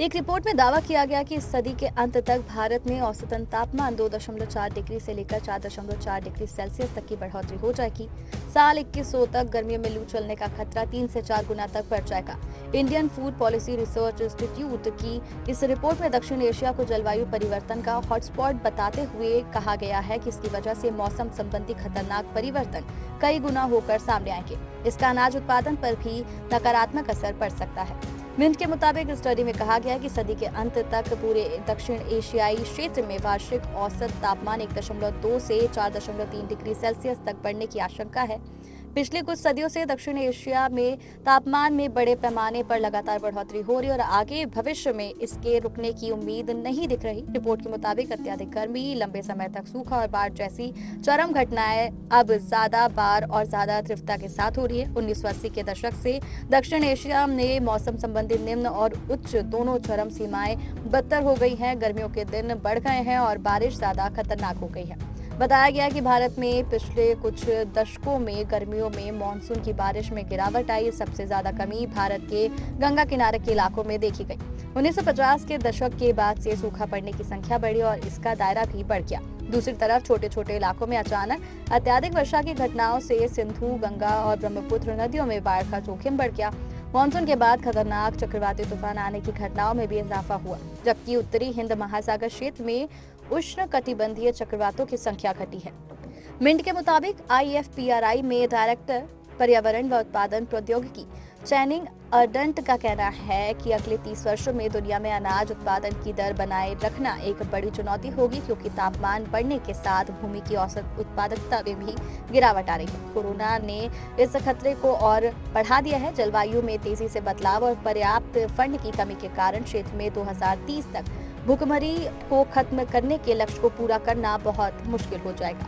एक रिपोर्ट में दावा किया गया कि इस सदी के अंत तक भारत में औसतन तापमान 2.4 डिग्री से लेकर 4.4 डिग्री सेल्सियस तक की बढ़ोतरी हो जाएगी। साल 2100 तक गर्मियों में लू चलने का खतरा 3 से 4 गुना तक बढ़ जाएगा। Indian food policy research institute की इस रिपोर्ट में दक्षिण एशिया को जलवायु परिवर्तन का हॉटस्पॉट बताते हुए कहा गया है कि इसकी वजह से मौसम संबंधी खतरनाक परिवर्तन कई गुना होकर सामने आएंगे। इसका अनाज उत्पादन पर भी नकारात्मक असर पड़ सकता है। मिंट के मुताबिक स्टडी में कहा गया है कि सदी के अंत तक पूरे दक्षिण एशियाई क्षेत्र में वार्षिक औसत तापमान 1.2 से 4.3 डिग्री सेल्सियस तक बढ़ने की आशंका है। पिछले कुछ सदियों से दक्षिण एशिया में तापमान में बड़े पैमाने पर लगातार बढ़ोतरी हो रही है और आगे भविष्य में इसके रुकने की उम्मीद नहीं दिख रही। रिपोर्ट के मुताबिक अत्यधिक गर्मी, लंबे समय तक सूखा और बाढ़ जैसी चरम घटनाएं अब ज्यादा बार और ज्यादा तीव्रता के साथ हो रही है। 1980 के दशक से दक्षिण एशिया में मौसम संबंधी निम्न और उच्च दोनों चरम सीमाएं बदतर हो गई हैं। गर्मियों के दिन बढ़ गए हैं और बारिश ज्यादा खतरनाक हो गई है। बताया गया कि भारत में पिछले कुछ दशकों में गर्मियों में मानसून की बारिश में गिरावट आई। सबसे ज्यादा कमी भारत के गंगा किनारे के इलाकों में देखी गई। 1950 के दशक के बाद से सूखा पड़ने की संख्या बढ़ी और इसका दायरा भी बढ़ गया। दूसरी तरफ छोटे छोटे इलाकों में अचानक अत्यधिक वर्षा की घटनाओं से सिंधु, गंगा और ब्रह्मपुत्र नदियों में बाढ़ का जोखिम बढ़ गया। मानसून के बाद खतरनाक चक्रवाती तूफान आने की घटनाओं में भी इजाफा हुआ, जबकि उत्तरी हिंद महासागर क्षेत्र में उष्ण कटिबंधीय चक्रवातों की संख्या घटी है। मिंट के मुताबिक IFPRI में डायरेक्टर पर्यावरण व उत्पादन प्रौद्योगिकी चैनिंग अर्डंट का कहना है कि अगले 30 वर्षों में दुनिया में अनाज उत्पादन की दर बनाए रखना एक बड़ी चुनौती होगी, क्योंकि तापमान बढ़ने के साथ भूमि की औसत उत्पादकता में भी गिरावट आ रही है। कोरोना ने इस खतरे को और बढ़ा दिया है। जलवायु में तेजी से बदलाव और पर्याप्त फंड की कमी के कारण क्षेत्र में 2030 तक भूखमरी को खत्म करने के लक्ष्य को पूरा करना बहुत मुश्किल हो जाएगा।